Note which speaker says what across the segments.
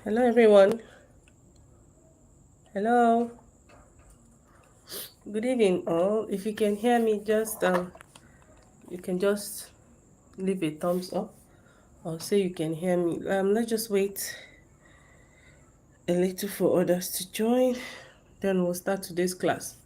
Speaker 1: Hello everyone. Hello. Good evening all. If you can hear me, just you can just leave a thumbs up or say you can hear me. Let's just wait a little for others to join. Then we'll start today's class.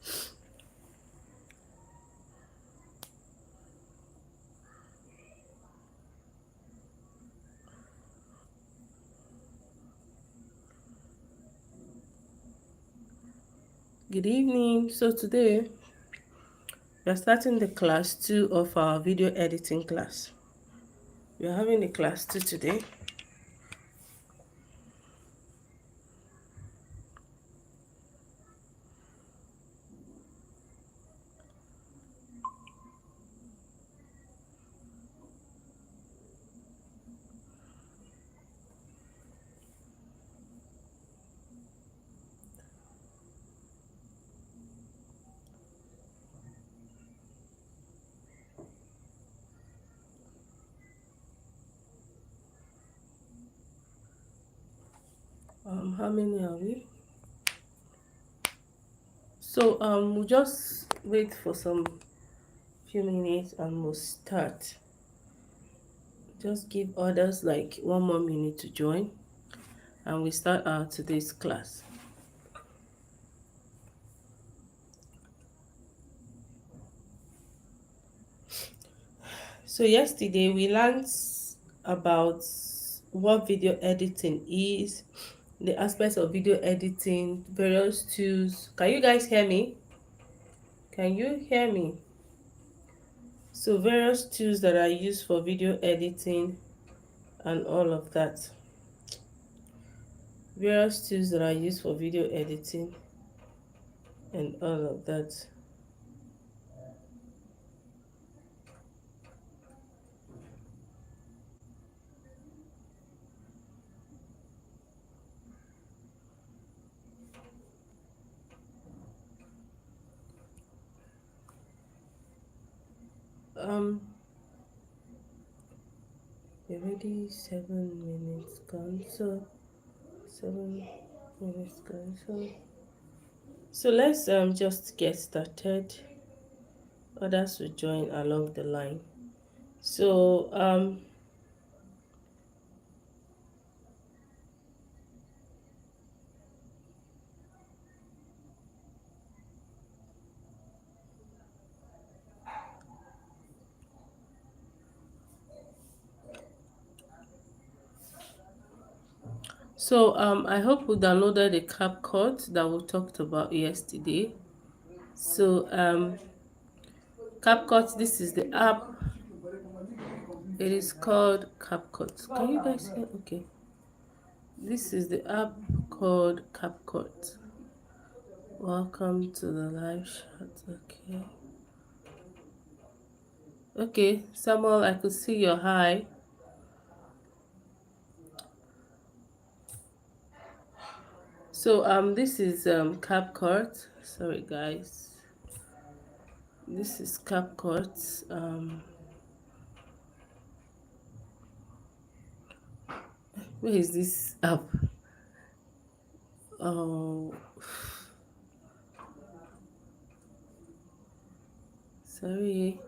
Speaker 1: Good evening. So today we are starting the class 2 of our video editing class. We are having a class 2 today. How many are we? So we'll just wait for some few minutes and we'll start. Just give others like 1 more minute to join and we start our today's class. So yesterday we learned about what video editing is, the aspects of video editing, various tools. Can you guys hear me? Can you hear me? So various tools that are used for video editing and all of that. Various tools that are used for video editing and all of that. Already 7 minutes gone, so 7 minutes gone, so let's just get started. Others will join along the line. So I hope we downloaded the CapCut that we talked about yesterday. So CapCut, this is the app. It is called CapCut. Can you guys hear? Okay. This is the app called CapCut. Welcome to the live chat. Okay. Okay, Samuel, I could see your hi. So this is CapCut. Sorry guys. This is CapCut. Where is this app? Oh, sorry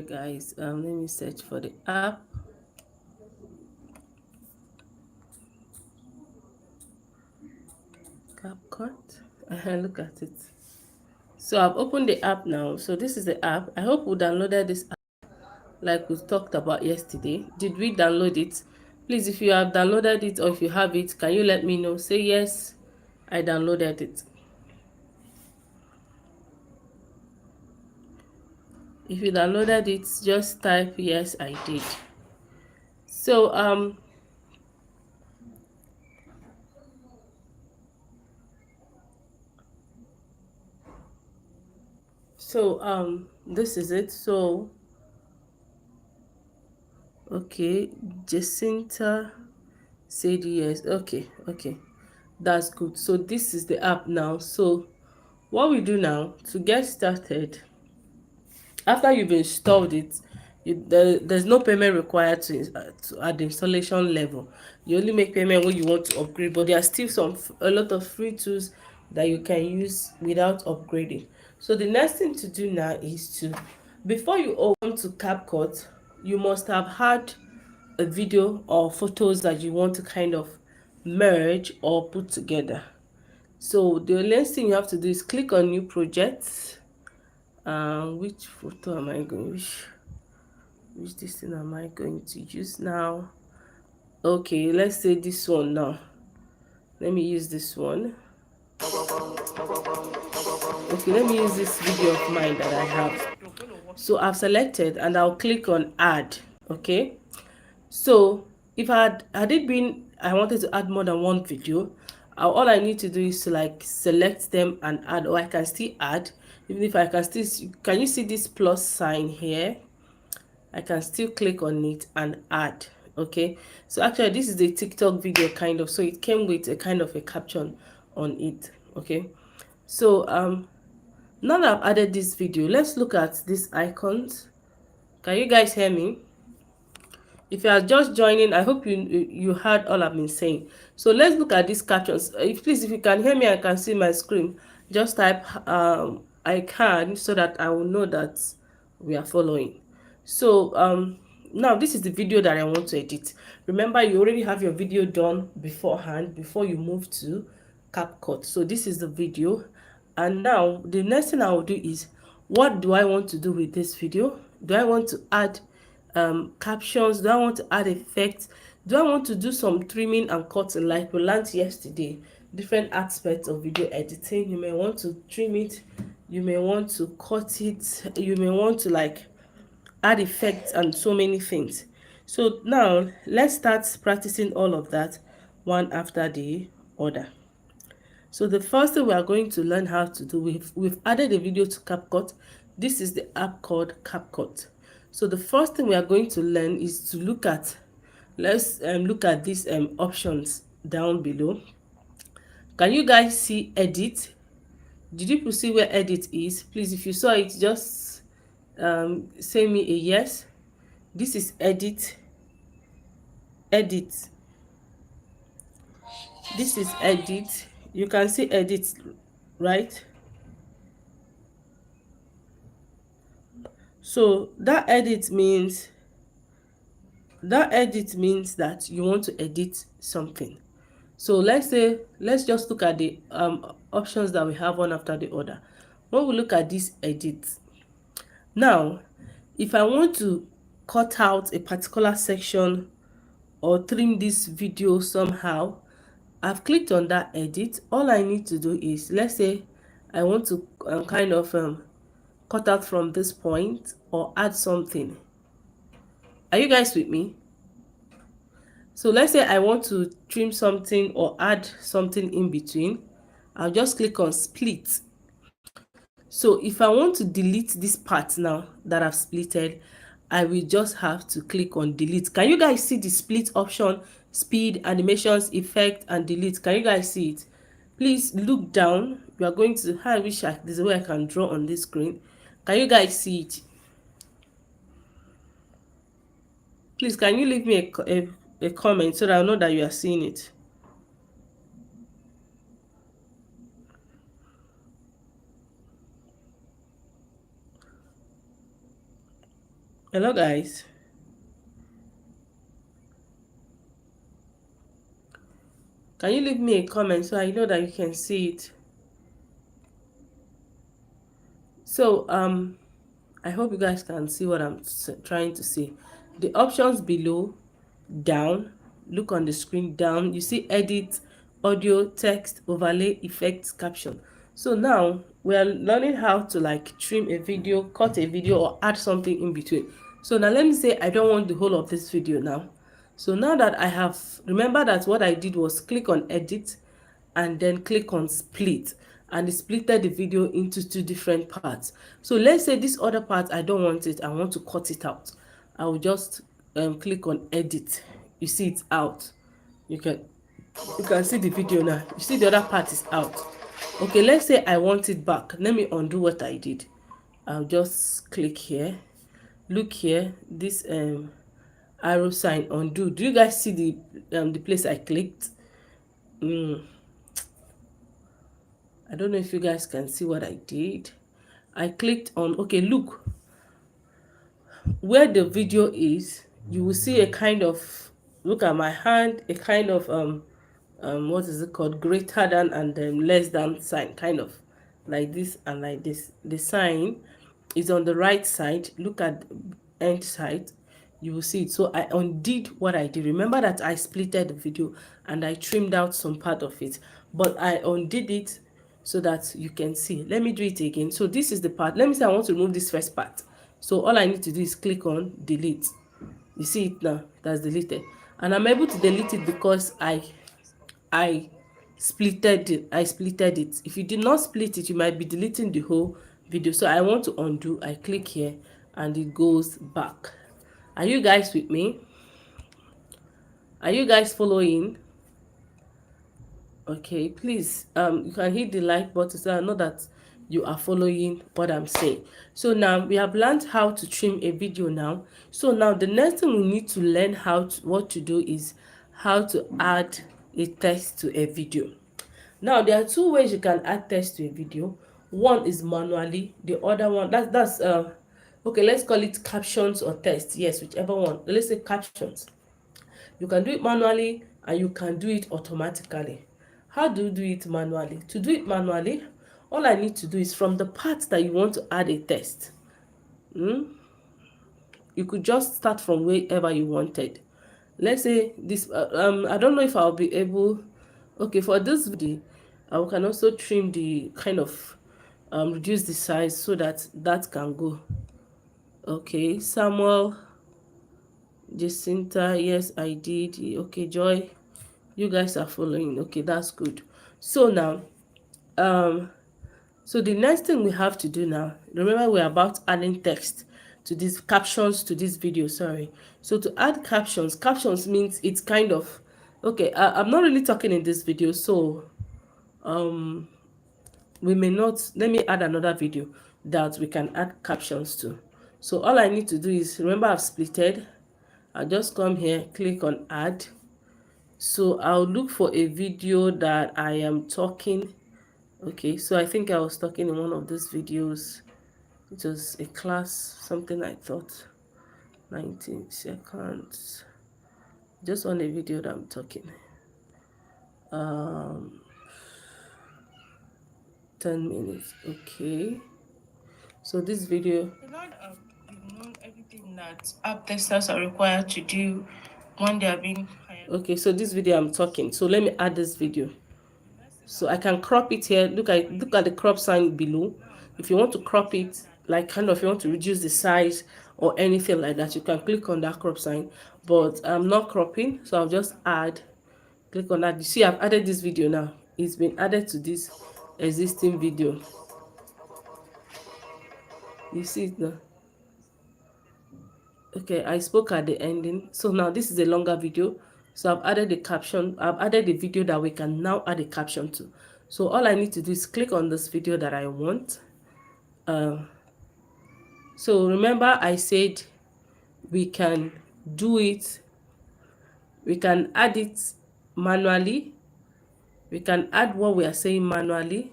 Speaker 1: guys, let me search for the app. CapCut. Look at it. So I've opened the app now. So this is the app. I hope we downloaded this app like we talked about yesterday. Did we download it? Please, if you have downloaded it or if you have it, can you let me know? Say yes, I downloaded it. If you downloaded it, just type yes, I did. So this is it. So okay, Jacinta said yes. Okay, that's good. So this is the app now. So what we do now to get started, after you've installed it, There's no payment required to at the installation level. You only make payment when you want to upgrade, but there are still a lot of free tools that you can use without upgrading. So the next thing to do now is to, before you open to CapCut, you must have had a video or photos that you want to kind of merge or put together. So the next thing you have to do is click on new projects. Which photo am I going, which this thing am I going to use now? Okay, let's say this one now. Let me use this one. Okay, let me use this video of mine that I have. So I've selected and I'll click on add. Okay, so if had it been I wanted to add more than one video, all I need to do is to like select them and add, or I can still add. Even if I can still, can you see this plus sign here? I can still click on it and add. Okay, so actually this is the TikTok video kind of, so it came with a kind of a caption on it. Okay, so now that I've added this video, let's look at these icons. Can you guys hear me? If you are just joining, I hope you heard all I've been saying. So let's look at these captions. Please, if you can hear me, I can see my screen. Just type I can, so that I will know that we are following. So now this is the video that I want to edit. Remember, you already have your video done beforehand before you move to CapCut. So this is the video, and now the next thing I will do is, what do I want to do with this video? Do I want to add captions? Do I want to add effects? Do I want to do some trimming and cutting like we learned yesterday? Different aspects of video editing. You may want to trim it, you may want to cut it, you may want to like add effects and so many things. So now let's start practicing all of that one after the other. So the first thing we are going to learn how to do, we've added a video to CapCut. This is the app called CapCut. So the first thing we are going to learn is to look at, let's look at these options down below. Can you guys see edit? Did you see where edit is? Please, if you saw it, just say me a yes. This is edit. Edit. This is edit. You can see edit, right? So that edit means that you want to edit something. So let's just look at the options that we have one after the other. When we look at this edit, now if I want to cut out a particular section or trim this video somehow, I've clicked on that edit. All I need to do is, let's say I want to kind of cut out from this point or add something. Are you guys with me? So let's say I want to trim something or add something in between. I'll just click on split. So if I want to delete this part now that I've splitted, I will just have to click on delete. Can you guys see the split option? Speed, animations, effect, and delete. Can you guys see it? Please look down. You are going to, I wish there's a way I can draw on this screen. Can you guys see it? Please, can you leave me a comment so that I know that you are seeing it? Hello guys. Can you leave me a comment so I know that you can see it? So I hope you guys can see what I'm trying to say. The options below, down, look on the screen down, you see edit, audio, text, overlay, effects, caption. So now we are learning how to like trim a video, cut a video, or add something in between. So now let me say I don't want the whole of this video now. So now that I have, remember that what I did was click on edit and then click on split, and it splitted the video into two different parts. So let's say this other part, I don't want it, I want to cut it out. I will just click on edit. You see it's out. You can see the video now. You see the other part is out. Okay, let's say I want it back. Let me undo what I did. I'll just click here. look here, this arrow sign, undo. Do you guys see the place I clicked? I don't know if you guys can see what I did. I clicked on, okay, look where the video is. You will see a kind of, look at my hand, a kind of what is it called, greater than and less than sign, kind of like this and like this. The sign is on the right side. Look at end side, you will see it. So I undid what I did. Remember that I splitted the video and I trimmed out some part of it, but I undid it so that you can see. Let me do it again. So this is the part. Let me say I want to remove this first part. So all I need to do is click on delete. You see it now, that's deleted. And I'm able to delete it because I splitted it. If you did not split it, you might be deleting the whole video. So I want to undo. I click here and it goes back. Are you guys with me? Are you guys following? Okay, please you can hit the like button so I know that you are following what I'm saying. So now we have learned how to trim a video now. So now the next thing we need to learn what to do is how to add a text to a video. Now there are two ways you can add text to a video. One is manually, the other one that's okay, let's call it captions or text. Yes, whichever one. Let's say captions. You can do it manually and you can do it automatically. How do you do it manually? To do it manually, all I need to do is from the part that you want to add a text. You could just start from wherever you wanted. Let's say this I don't know if I'll be able, okay, for this video I can also trim the kind of reduce the size so that can go. Okay, Samuel, Jacinta, yes I did. Okay, Joy, you guys are following. Okay, that's good. So now so the next thing we have to do now, remember we're about adding text to these captions to this video, sorry. So to add captions means it's kind of, okay, I'm not really talking in this video, so we may not, let me add another video that we can add captions to. So all I need to do is, remember I've splitted, I'll just come here, click on add. So I'll look for a video that I am talking. Okay, so I think I was talking in one of these videos. It was a class, something I thought. 19 seconds. Just on a video that I'm talking. 10 minutes. Okay. So this video. You've known everything that app testers are required to do when they are being hired. Okay, so this video I'm talking. So let me add this video. So I can crop it here. Look at the crop sign below. If you want to crop it, like kind of you want to reduce the size or anything like that, you can click on that crop sign. But I'm not cropping, so I'll just add, click on that. You see I've added this video now. It's been added to this existing video. You see it now. Okay, I spoke at the ending. So now this is a longer video. So I've added the caption. I've added the video that we can now add a caption to. So all I need to do is click on this video that I want. So remember I said we can do it. We can add it manually. We can add what we are saying manually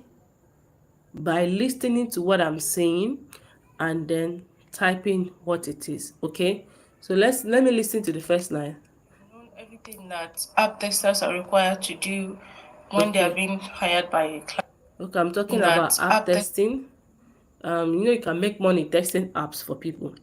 Speaker 1: by listening to what I'm saying and then typing what it is. Okay, so let me listen to the first line. Everything that app testers are required to do when they are being hired by a client. Okay, I'm talking about app testing. You know, you can make money testing apps for people.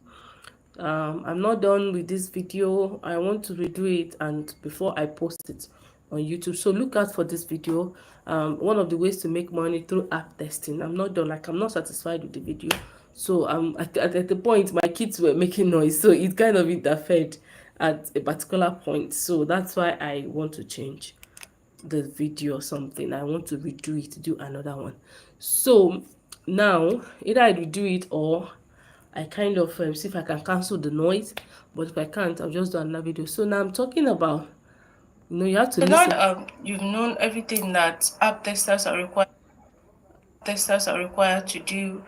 Speaker 1: I'm not done with this video. I want to redo it and before I post it on YouTube. So look out for this video. One of the ways to make money through app testing. I'm not done. Like, I'm not satisfied with the video. So at the point my kids were making noise, so it kind of interfered at a particular point. So that's why I want to change the video or something. I want to redo it, do another one. So now either I redo it or I kind of see if I can cancel the noise, but if I can't, I'll just do another video. So now I'm talking about, you know, you have to listen. You've known everything that app testers are required to do.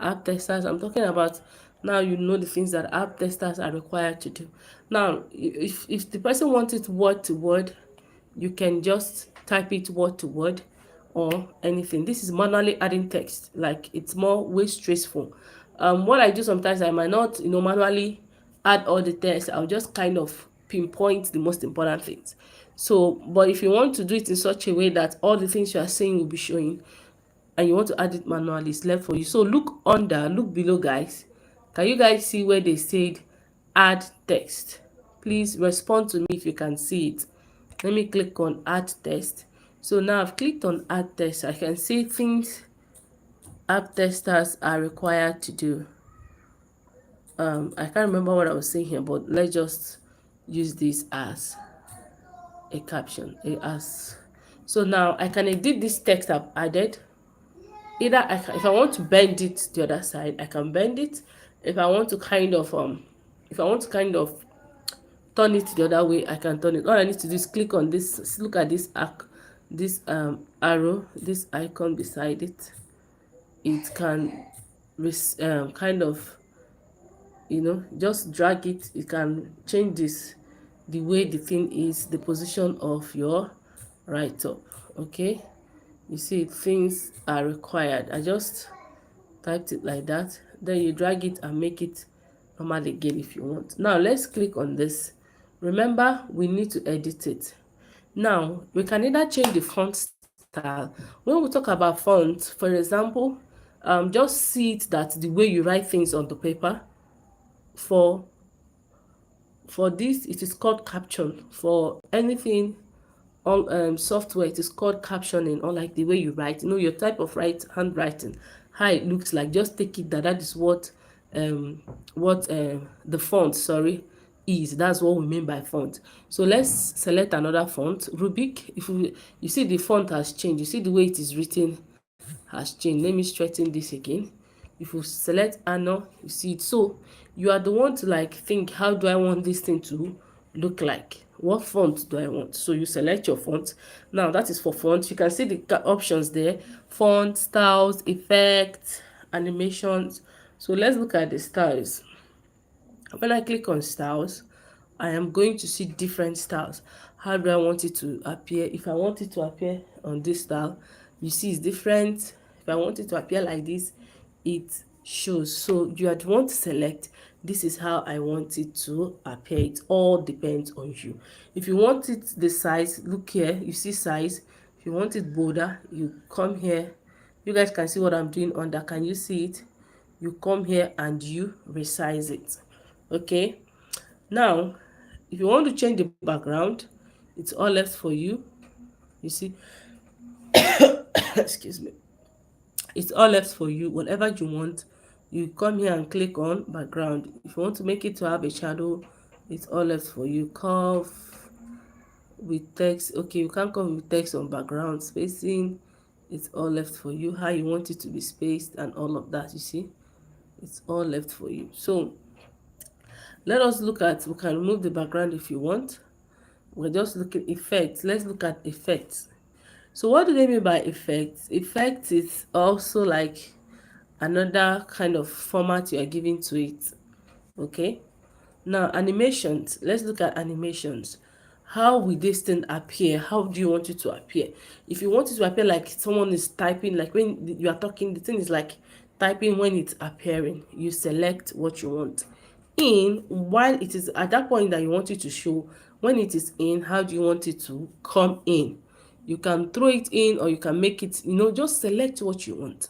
Speaker 1: App testers, I'm talking about Now you know the things that app testers are required to do. Now, if the person wants it word to word, you can just type it word to word or anything. This is manually adding text, like it's more way stressful. What I do sometimes, I might not, manually add all the text. I'll just kind of pinpoint the most important things. So, but if you want to do it in such a way that all the things you are saying will be showing, and you want to add it manually, it's left for you. So look below, guys. Can you guys see where they said add text? Please respond to me if you can see it. Let me click on add text. So now I've clicked on add text. I can see things app testers are required to do. I can't remember what I was saying here, but let's just use this as a caption. So now I can edit this text I've added. Either if I want to bend it to the other side, I can bend it. If I want to kind of turn it the other way, I can turn it. All I need to do is click on this, look at this arc, this arrow, this icon beside it. It can kind of, just drag it. You can change this, the way the thing is, the position of your write up. Okay, you see things are required. I just typed it like that. Then you drag it and make it normal again if you want. Now let's click on this. Remember, we need to edit it. Now we can either change the font style. When we talk about font, for example, just see it that the way you write things on the paper. For this, it is called caption. For anything on software, it is called captioning, or like the way you write, your type of handwriting, how it looks like. Just take it that is what the font, sorry, is. That's what we mean by font. So let's select another font, Rubik. If you see the font has changed, you see the way it is written has changed. Let me straighten this again. If you select Anno, you see it. So you are the one to like think, how do I want this thing to look like? What font do I want? So you select your font. Now that is for font. You can see the options there: font, styles, effects, animations. So let's look at the styles. When I click on styles, I am going to see different styles. How do I want it to appear? If I want it to appear on this style, you see it's different. If I want it to appear like this, it shows. So you had want to select, this is how I want it to appear. It all depends on you. If you want it the size, look here, you see size. If you want it bolder, you come here. You guys can see what I'm doing under. Can you see it? You come here and you resize it. Okay, now if you want to change the background, it's all left for you. You see, excuse me, it's all left for you. Whatever you want, you come here and click on background. If you want to make it to have a shadow, it's all left for you. Curve with text, okay, you can't come with text on background. Spacing, it's all left for you. How you want it to be spaced and all of that, you see, it's all left for you. So let us look at, we can remove the background if you want. We're just looking effects. Let's look at effects. So what do they mean by effects? Effects is also like another kind of format you are giving to it. Okay, now animations. Let's look at animations. How will this thing appear? How do you want it to appear? If you want it to appear like someone is typing, like when you are talking, the thing is like typing when it's appearing. You select what you want. In, while it is at that point that you want it to show, when it is in, how do you want it to come in? You can throw it in, or you can make it, just select what you want,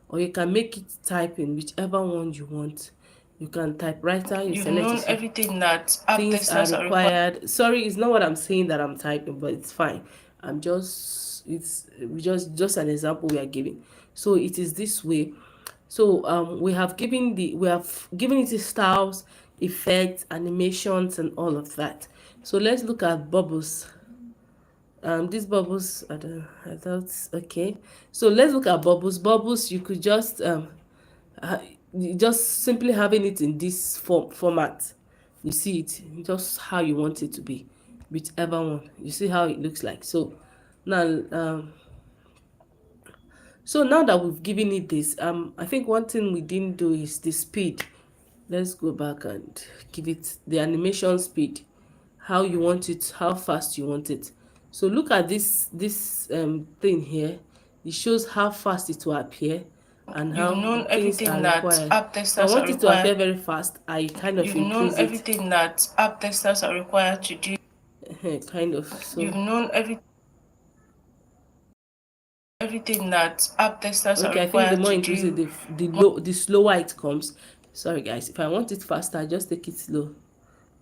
Speaker 1: or you can make it typing, whichever one you want. You can typewriter, you select known everything that things are required. Sorry, it's not what I'm saying that I'm typing, but it's fine. I'm just, it's just an example we are giving. So it is this way. So we have given it the styles, effects, animations, and all of that. So let's look at bubbles. These bubbles, I thought, okay. So let's look at bubbles. You could just just simply having it in this format. You see it just how you want it to be, whichever one. You see how it looks like. So now so now that we've given it this, I think one thing we didn't do is the speed. let's go back and give it the animation speed, how you want it, how fast you want it. So look at this thing here. It shows how fast it will appear and
Speaker 2: You've
Speaker 1: how
Speaker 2: known
Speaker 1: things
Speaker 2: everything
Speaker 1: are
Speaker 2: that
Speaker 1: required.
Speaker 2: app
Speaker 1: If I
Speaker 2: testers are
Speaker 1: want it to appear
Speaker 2: required.
Speaker 1: very fast, I kind of
Speaker 2: You've known
Speaker 1: increase it.
Speaker 2: everything that app testers are required to do.
Speaker 1: Kind of. So
Speaker 2: You've known everything that app testers are
Speaker 1: okay, I think the
Speaker 2: required
Speaker 1: more
Speaker 2: to
Speaker 1: increases,
Speaker 2: do.
Speaker 1: the slower it comes. Sorry guys, if I want it faster, I just take it slow.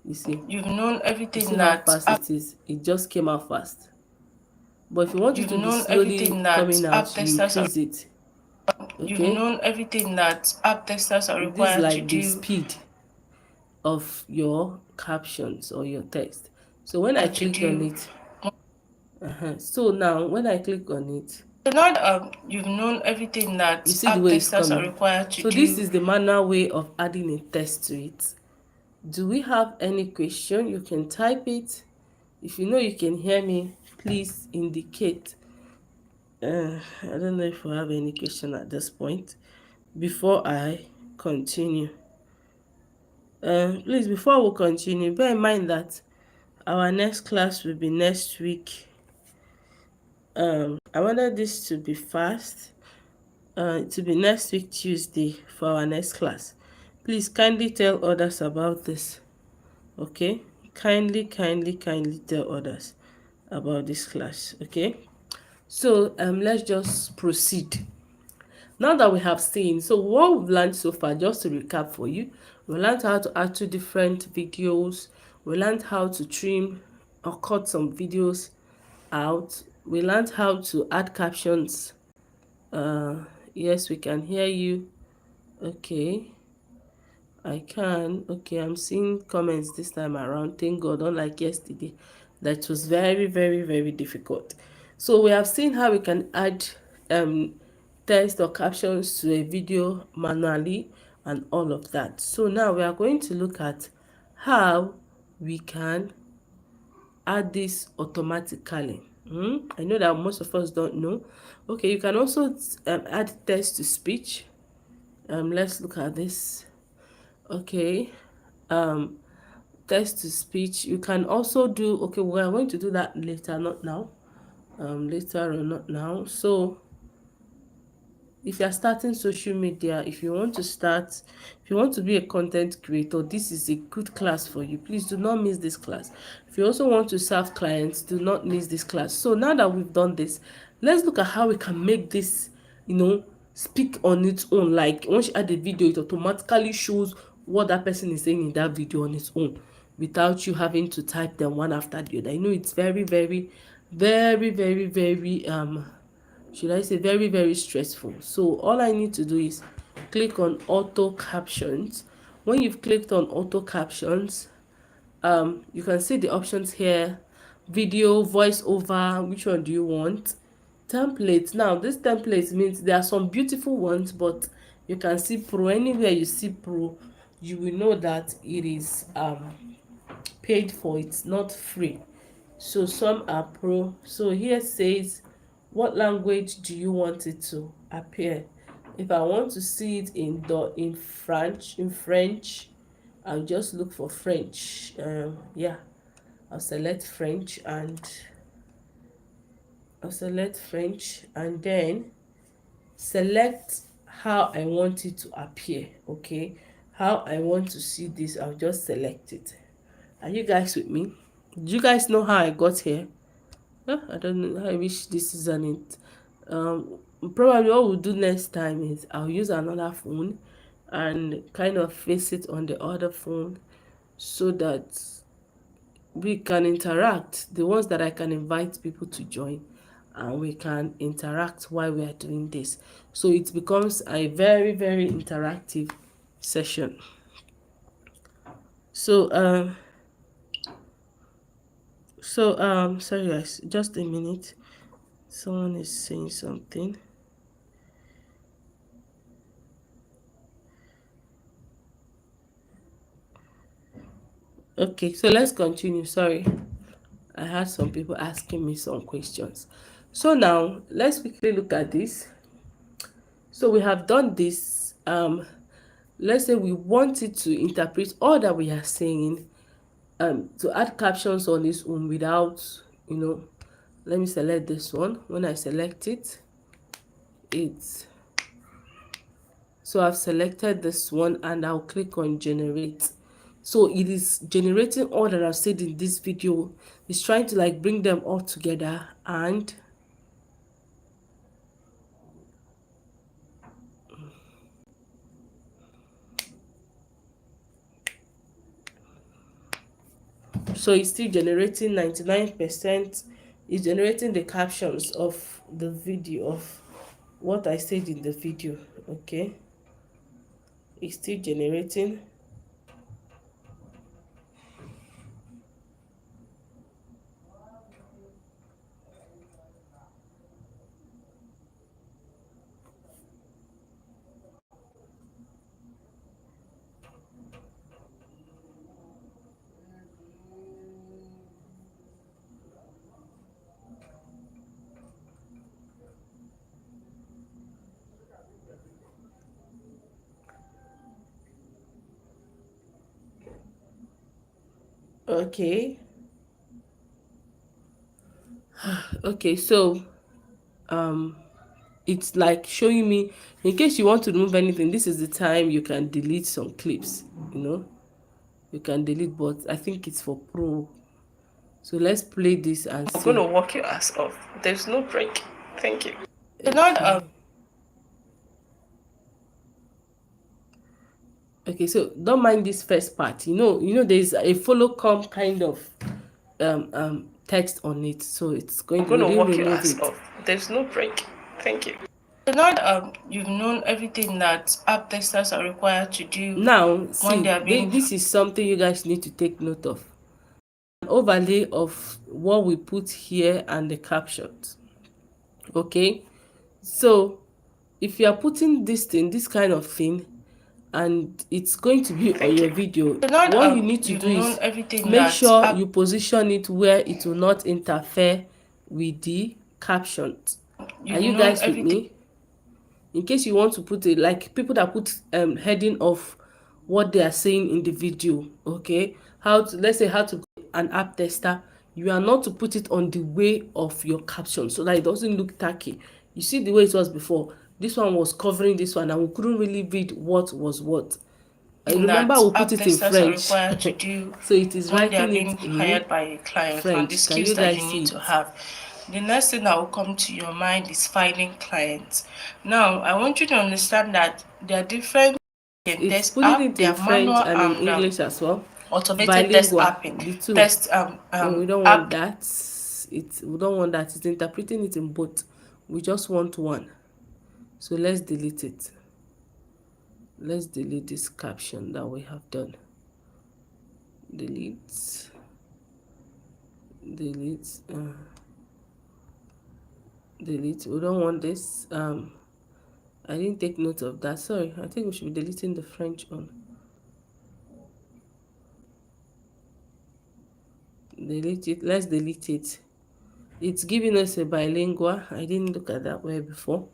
Speaker 1: You see,
Speaker 2: You've known
Speaker 1: you see
Speaker 2: everything
Speaker 1: how
Speaker 2: that
Speaker 1: fast it is. It just came out fast. But if you want it
Speaker 2: you've
Speaker 1: to be
Speaker 2: known
Speaker 1: slowly
Speaker 2: everything that
Speaker 1: coming
Speaker 2: app
Speaker 1: out, you
Speaker 2: testers are
Speaker 1: increase it.
Speaker 2: you've
Speaker 1: Okay,
Speaker 2: known everything that app testers are
Speaker 1: this is
Speaker 2: required to
Speaker 1: like the
Speaker 2: do
Speaker 1: speed of your captions or your text. So when I
Speaker 2: to
Speaker 1: clicked on
Speaker 2: do.
Speaker 1: it, so now when I click on it,
Speaker 2: So now you've known everything
Speaker 1: you
Speaker 2: that
Speaker 1: see the
Speaker 2: app
Speaker 1: way it's
Speaker 2: testers are
Speaker 1: coming.
Speaker 2: required to
Speaker 1: So this
Speaker 2: do.
Speaker 1: is the manual way of adding a text to it. Do we have any question? You can type it. If you know you can hear me, please indicate. I don't know if we have any question at this point before I continue. Please, before we continue, bear in mind that our next class will be next week. I wanted this to be fast. To be next week Tuesday for our next class. Please kindly tell others about this. Okay, kindly tell others about this class. Okay, so let's just proceed. Now that we have seen, so what we've learned so far, just to recap for you, we learned how to add two different videos, we learned how to trim or cut some videos out, we learned how to add captions. Yes, we can hear you. Okay, I can. Okay, I'm seeing comments this time around. Thank God, unlike yesterday, that was very difficult. So we have seen how we can add um text or captions to a video manually and all of that. So now we are going to look at how we can add this automatically. I know that most of us don't know. Okay, you can also add text to speech. Let's look at this. Okay, text to speech. You can also do, okay, we are going to do that later, not now. Later or not now. So if you are starting social media, if you want to be a content creator, this is a good class for you. Please do not miss this class. If you also want to serve clients, do not miss this class. So now that we've done this, let's look at how we can make this, speak on its own. Like once you add a video, it automatically shows what that person is saying in that video on its own, without you having to type them one after the other. I know it's very should I say very stressful. So all I need to do is click on auto captions. When you've clicked on auto captions, you can see the options here: video, voice over, which one do you want, templates. Now this templates means there are some beautiful ones, but you can see pro. Anywhere you see pro, you will know that it is paid for, it's not free. So some are pro. So here says, what language do you want it to appear? If I want to see it in French, I'll just look for French. Yeah, I'll select French and then select how I want it to appear. Okay, how I want to see this, I'll just select it. Are you guys with me? Do you guys know how I got here? I don't know. I wish this is on it. Probably what we'll do next time is I'll use another phone and kind of face it on the other phone so that we can interact. The ones that I can invite people to join, and we can interact while we are doing this. So it becomes a very interactive session. So sorry guys, just a minute. Someone is saying something. Okay, so let's continue. Sorry, I had some people asking me some questions. So now let's quickly look at this. So we have done this. let's say we want it to interpret all that we are saying, to add captions on its own without, let me select this one. When I select it, so I've selected this one and I'll click on generate. So it is generating all that I've said in this video. It's trying to like bring them all together, and so it's still generating 99%. It's generating the captions of the video of what I said in the video. Okay, it's still generating. Okay, okay, so it's like showing me, in case you want to remove anything, this is the time you can delete some clips. You can delete, but I think it's for pro. So let's play this and
Speaker 2: I'm
Speaker 1: see.
Speaker 2: gonna work your ass off. There's no break. Thank you. Not
Speaker 1: Okay, so don't mind this first part. There's a follow come kind of text on it, so it's going
Speaker 2: I'm
Speaker 1: to, we
Speaker 2: gonna
Speaker 1: didn't
Speaker 2: work your
Speaker 1: remove
Speaker 2: ass
Speaker 1: it.
Speaker 2: off. There's no break. Thank you. Not you've known everything that app testers are required to do
Speaker 1: Now
Speaker 2: when
Speaker 1: see,
Speaker 2: they are being
Speaker 1: this is something you guys need to take note of. An overlay of what we put here and the captions. Okay, so if you are putting this kind of thing, and it's going to be on your video,
Speaker 2: not
Speaker 1: what you need to
Speaker 2: you've
Speaker 1: do
Speaker 2: known
Speaker 1: is
Speaker 2: everything
Speaker 1: make
Speaker 2: that
Speaker 1: sure
Speaker 2: app
Speaker 1: you position it where it will not interfere with the captions. Are
Speaker 2: you've
Speaker 1: you
Speaker 2: known
Speaker 1: guys with
Speaker 2: everything
Speaker 1: me? In case you want to put it, like people that put heading of what they are saying in the video. Okay, let's say how to an app tester, you are not to put it on the way of your caption so that it doesn't look tacky. You see the way it was before, this one was covering this one and we couldn't really read what was what. I remember
Speaker 2: that
Speaker 1: we put
Speaker 2: app
Speaker 1: it in
Speaker 2: testers are
Speaker 1: French.
Speaker 2: required to do
Speaker 1: So it is
Speaker 2: when they are
Speaker 1: writing it
Speaker 2: being
Speaker 1: in
Speaker 2: hired by a client, and the
Speaker 1: French. Can
Speaker 2: skills
Speaker 1: you
Speaker 2: that you
Speaker 1: guys
Speaker 2: need
Speaker 1: see
Speaker 2: to
Speaker 1: it?
Speaker 2: have. The next thing that will come to your mind is finding clients. Now, I want you to understand that there are different
Speaker 1: It's
Speaker 2: test
Speaker 1: putting
Speaker 2: app,
Speaker 1: it in
Speaker 2: their
Speaker 1: French
Speaker 2: manual
Speaker 1: and in
Speaker 2: and
Speaker 1: English as well. It's
Speaker 2: automated test
Speaker 1: bilingual,
Speaker 2: apping.
Speaker 1: the two.
Speaker 2: Test
Speaker 1: We don't want
Speaker 2: app.
Speaker 1: that. We don't want that. It's interpreting it in both. We just want one. So let's delete it. Let's delete this caption that we have done. Delete. Delete. Delete. We don't want this. I didn't take note of that. Sorry. I think we should be deleting the French one. Delete it. Let's delete it. It's giving us a bilingual. I didn't look at that way before.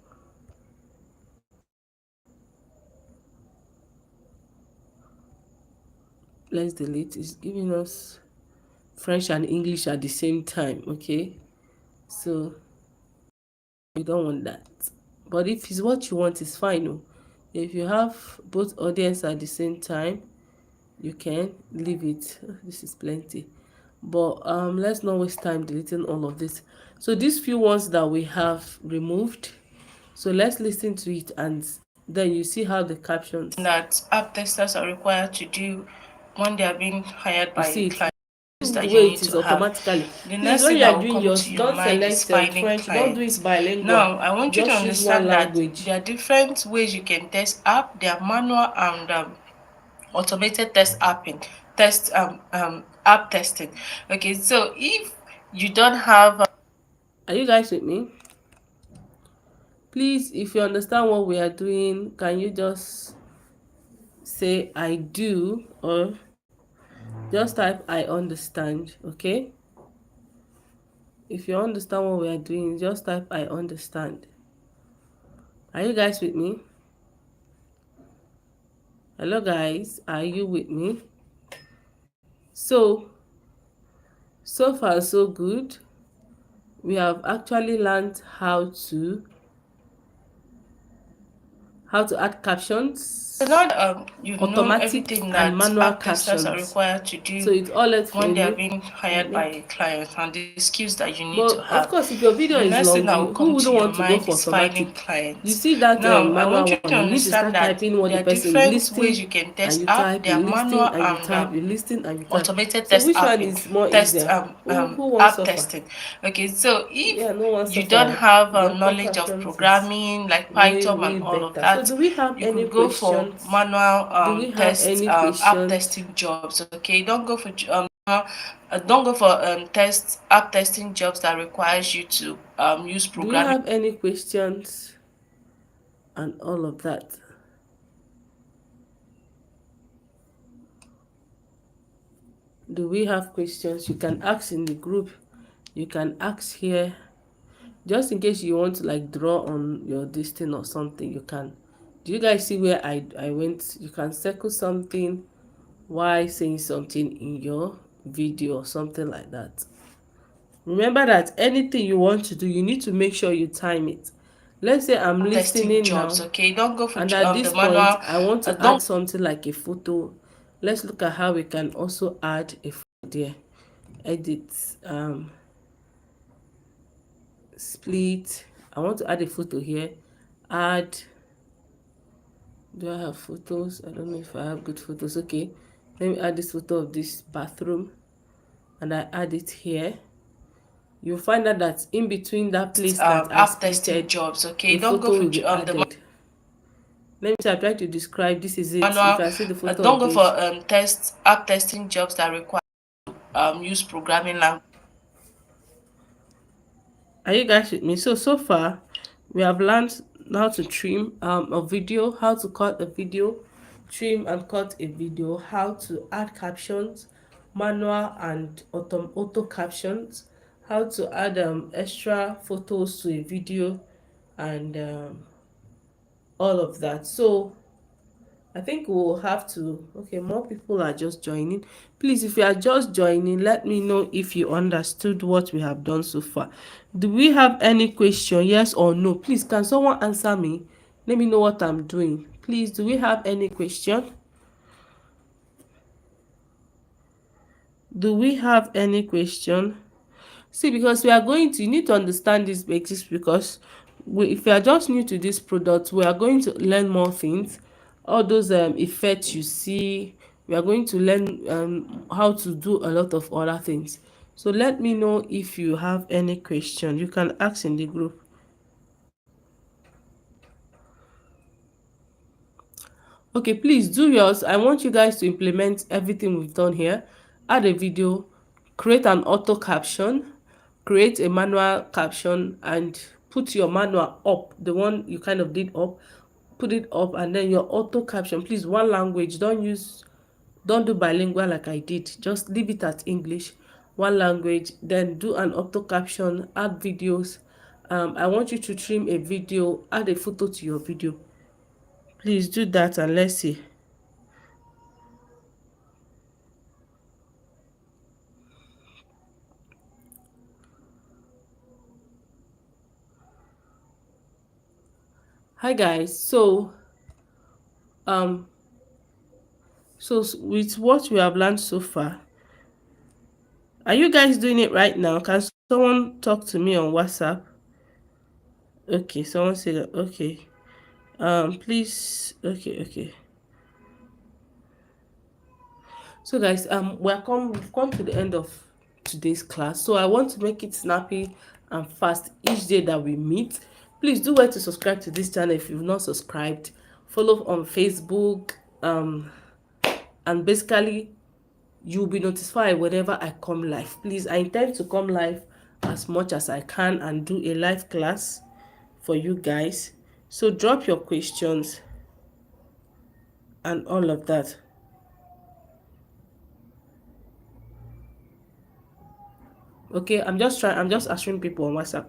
Speaker 1: Let's delete. It's giving us French and English at the same time. Okay, so we don't want that. But if it's what you want, it's fine. Oh. If you have both audience at the same time, you can leave it. This is plenty. But let's not waste time deleting all of this. So these few ones that we have removed, so let's listen to it and then you see how the captions,
Speaker 2: That app testers are required to do when they are being hired
Speaker 1: you
Speaker 2: by
Speaker 1: see
Speaker 2: a
Speaker 1: it,
Speaker 2: client
Speaker 1: the
Speaker 2: that you
Speaker 1: way
Speaker 2: need
Speaker 1: it is
Speaker 2: to have.
Speaker 1: automatically.
Speaker 2: The
Speaker 1: Please,
Speaker 2: next
Speaker 1: when
Speaker 2: thing
Speaker 1: you
Speaker 2: that
Speaker 1: are
Speaker 2: will
Speaker 1: doing
Speaker 2: come
Speaker 1: yours,
Speaker 2: to your
Speaker 1: don't
Speaker 2: mind is
Speaker 1: select
Speaker 2: finding
Speaker 1: French, don't do it
Speaker 2: clients.
Speaker 1: bilingual.
Speaker 2: Now, I want you to
Speaker 1: Just use one
Speaker 2: understand that
Speaker 1: language.
Speaker 2: there are different ways you can test app. There are manual and automated test apping, app testing. Okay, so if you don't have
Speaker 1: Are you guys with me? Please, if you understand what we are doing, can you just say I do, or just type I understand, okay? If you understand what we are doing, just type I understand. Are you guys with me? Hello guys, are you with me? So far so good. We have actually learned how to add
Speaker 2: So
Speaker 1: captions,
Speaker 2: now you've known
Speaker 1: automatic
Speaker 2: everything
Speaker 1: and
Speaker 2: that
Speaker 1: manual
Speaker 2: app testers are
Speaker 1: captions.
Speaker 2: required to
Speaker 1: So
Speaker 2: do
Speaker 1: it's all left for
Speaker 2: when they are
Speaker 1: you.
Speaker 2: being hired by a client and the skills that you need to
Speaker 1: But of
Speaker 2: have.
Speaker 1: course, if your video
Speaker 2: The
Speaker 1: is
Speaker 2: next thing
Speaker 1: long,
Speaker 2: that will
Speaker 1: who
Speaker 2: come to
Speaker 1: wouldn't
Speaker 2: your
Speaker 1: want to go
Speaker 2: mind
Speaker 1: for
Speaker 2: is finding
Speaker 1: automatic? You
Speaker 2: clients.
Speaker 1: see that
Speaker 2: Now, I want
Speaker 1: manual
Speaker 2: you
Speaker 1: one,
Speaker 2: to
Speaker 1: you need to
Speaker 2: understand
Speaker 1: start
Speaker 2: that
Speaker 1: typing what the
Speaker 2: there are
Speaker 1: person you
Speaker 2: different ways
Speaker 1: listen
Speaker 2: you can
Speaker 1: and
Speaker 2: test
Speaker 1: you
Speaker 2: app.
Speaker 1: type,
Speaker 2: There
Speaker 1: you
Speaker 2: are
Speaker 1: listen
Speaker 2: manual
Speaker 1: and you
Speaker 2: and
Speaker 1: type, you listen and you type.
Speaker 2: automated
Speaker 1: So
Speaker 2: test
Speaker 1: which one
Speaker 2: apping,
Speaker 1: is more
Speaker 2: test
Speaker 1: easier? Who wants
Speaker 2: app
Speaker 1: suffer?
Speaker 2: testing. Okay, so if
Speaker 1: Yeah, no one
Speaker 2: you don't
Speaker 1: suffer.
Speaker 2: have
Speaker 1: The auto
Speaker 2: knowledge of
Speaker 1: captions is
Speaker 2: programming like
Speaker 1: way
Speaker 2: Python
Speaker 1: way
Speaker 2: and all of
Speaker 1: better. So
Speaker 2: that,
Speaker 1: do we have
Speaker 2: you
Speaker 1: any
Speaker 2: could go for
Speaker 1: questions?
Speaker 2: manual
Speaker 1: Do we have
Speaker 2: test
Speaker 1: any
Speaker 2: app
Speaker 1: questions?
Speaker 2: testing jobs. Okay, don't go for test app testing jobs that requires you to use
Speaker 1: Do we
Speaker 2: programming.
Speaker 1: have any questions and all of that? Do we have questions? You can ask in the group. You can ask here. Just in case you want to like draw on your this thing or something, you can. Do you guys see where I went? You can circle something while saying something in your video or something like that. Remember that anything you want to do, you need to make sure you time it. Let's say I'm
Speaker 2: Testing
Speaker 1: listening
Speaker 2: jobs.
Speaker 1: now,
Speaker 2: Okay, don't go for
Speaker 1: and at
Speaker 2: the
Speaker 1: this point
Speaker 2: manual.
Speaker 1: I want to add
Speaker 2: Don't
Speaker 1: something like a photo. Let's look at how we can also add a photo there. Edit, split. I want to add a photo here. Add. Do I have photos? I don't know if I have good photos. Okay, let me add this photo of this bathroom and I add it here. You'll find out that in between that place that I
Speaker 2: app testing
Speaker 1: splitted,
Speaker 2: jobs. Okay,
Speaker 1: a
Speaker 2: don't go
Speaker 1: photo
Speaker 2: for
Speaker 1: will be
Speaker 2: the
Speaker 1: added. Let me see, I try to describe. This is it. You
Speaker 2: manual.
Speaker 1: can see the photo
Speaker 2: Don't
Speaker 1: of
Speaker 2: go for
Speaker 1: this.
Speaker 2: test app testing jobs that require use programming language.
Speaker 1: Are you guys with me? So far, we have learned how to trim a video, how to cut a video, trim and cut a video, how to add captions, manual and auto captions, how to add extra photos to a video, and all of that. So I think we'll have to. Okay, more people are just joining. Please, if you are just joining, let me know if you understood what we have done so far. Do we have any question? Yes or no? Please, can someone answer me? Let me know what I'm doing. Please, do we have any question? Do we have any question? See, because we are going to, you need to understand this basics, because if you are just new to this product, we are going to learn more things. All those effects you see, we are going to learn how to do a lot of other things. So let me know if you have any question. You can ask in the group. Okay, please do yours. I want you guys to implement everything we've done here. Add a video, create an auto caption, create a manual caption, and put your manual up, the one you kind of did up, put it up, and then your auto caption, please, one language. Don't do bilingual like I did. Just leave it at English, one language. Then do an auto caption, add videos. I want you to trim a video, add a photo to your video. Please do that and let's see. Hi guys. Um with what we have learned so far, are you guys doing it right now? Can someone talk to me on WhatsApp? Okay, someone say that. Okay. Please. Okay. So guys, we've come to the end of today's class. So I want to make it snappy and fast each day that we meet. Please do well to subscribe to this channel if you've not subscribed. Follow on Facebook, and basically you'll be notified whenever I come live. Please, I intend to come live as much as I can and do a live class for you guys. So drop your questions and all of that. Okay, I'm just answering people on WhatsApp.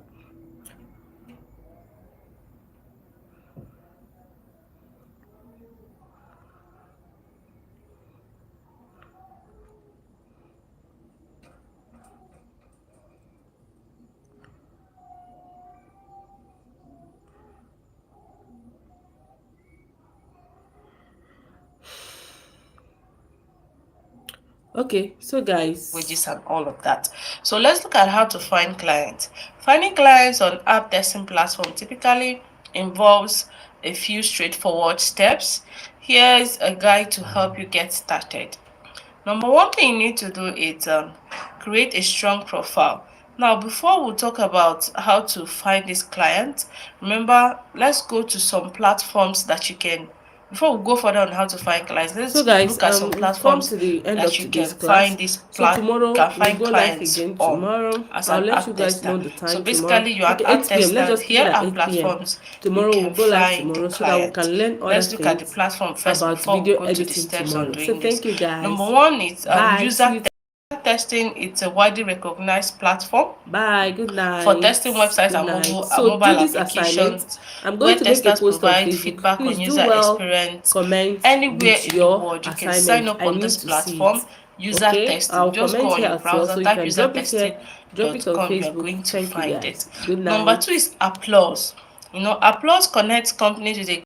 Speaker 1: Okay, so
Speaker 2: wages
Speaker 1: guys,
Speaker 2: and all of that. So let's look at how to find clients. Finding clients on app testing platform typically involves a few straightforward steps. Here's a guide to help you get started. Number one thing you need to do is create a strong profile. Now, before we talk about how to find this client, remember, let's go to some platforms that you can. Before we go further on how to find clients,
Speaker 1: so
Speaker 2: let's
Speaker 1: guys,
Speaker 2: look at some
Speaker 1: we've come
Speaker 2: platforms
Speaker 1: to the end of
Speaker 2: that you
Speaker 1: today's
Speaker 2: can find
Speaker 1: class.
Speaker 2: this
Speaker 1: So
Speaker 2: you
Speaker 1: tomorrow
Speaker 2: can
Speaker 1: we'll
Speaker 2: find
Speaker 1: go live
Speaker 2: clients
Speaker 1: again
Speaker 2: on
Speaker 1: tomorrow.
Speaker 2: as
Speaker 1: I'll
Speaker 2: an
Speaker 1: let you
Speaker 2: app
Speaker 1: guys
Speaker 2: tester.
Speaker 1: know the
Speaker 2: So
Speaker 1: time tomorrow.
Speaker 2: basically, you're an
Speaker 1: Okay,
Speaker 2: app
Speaker 1: 8 p.m. Let's
Speaker 2: tester.
Speaker 1: just keep it
Speaker 2: Here
Speaker 1: at
Speaker 2: are
Speaker 1: 8 p.m.
Speaker 2: platforms you
Speaker 1: Tomorrow we'll
Speaker 2: can
Speaker 1: go live
Speaker 2: find
Speaker 1: tomorrow so that we
Speaker 2: clients.
Speaker 1: can learn other
Speaker 2: Let's look at the
Speaker 1: things
Speaker 2: platform first
Speaker 1: about
Speaker 2: before we
Speaker 1: video
Speaker 2: go to the
Speaker 1: editing
Speaker 2: steps on
Speaker 1: tomorrow. So
Speaker 2: doing this.
Speaker 1: thank you
Speaker 2: Number
Speaker 1: guys.
Speaker 2: one is
Speaker 1: Bye. See
Speaker 2: user
Speaker 1: you.
Speaker 2: testing. It's a widely recognized platform
Speaker 1: Bye. Good
Speaker 2: for
Speaker 1: night.
Speaker 2: testing websites
Speaker 1: Good
Speaker 2: and
Speaker 1: night.
Speaker 2: mobile
Speaker 1: So do this assignment.
Speaker 2: applications
Speaker 1: I'm going
Speaker 2: where
Speaker 1: to make a
Speaker 2: testers
Speaker 1: post on
Speaker 2: provide
Speaker 1: Facebook.
Speaker 2: feedback
Speaker 1: Please
Speaker 2: on
Speaker 1: do
Speaker 2: user
Speaker 1: well.
Speaker 2: experience
Speaker 1: Comment
Speaker 2: anywhere
Speaker 1: with
Speaker 2: in the
Speaker 1: your
Speaker 2: world. You can sign
Speaker 1: assignment.
Speaker 2: up
Speaker 1: I
Speaker 2: on
Speaker 1: need
Speaker 2: this
Speaker 1: to see it.
Speaker 2: platform, user
Speaker 1: Okay,
Speaker 2: testing.
Speaker 1: I'll
Speaker 2: Just go
Speaker 1: comment
Speaker 2: on
Speaker 1: here
Speaker 2: your
Speaker 1: as well.
Speaker 2: browser,
Speaker 1: So you
Speaker 2: type
Speaker 1: can drop it here. Drop it on
Speaker 2: usertesting.com, you are
Speaker 1: Facebook.
Speaker 2: going to
Speaker 1: Thank you
Speaker 2: find
Speaker 1: guys.
Speaker 2: it.
Speaker 1: Good
Speaker 2: Number
Speaker 1: night.
Speaker 2: two is Applause. Applause connects companies with a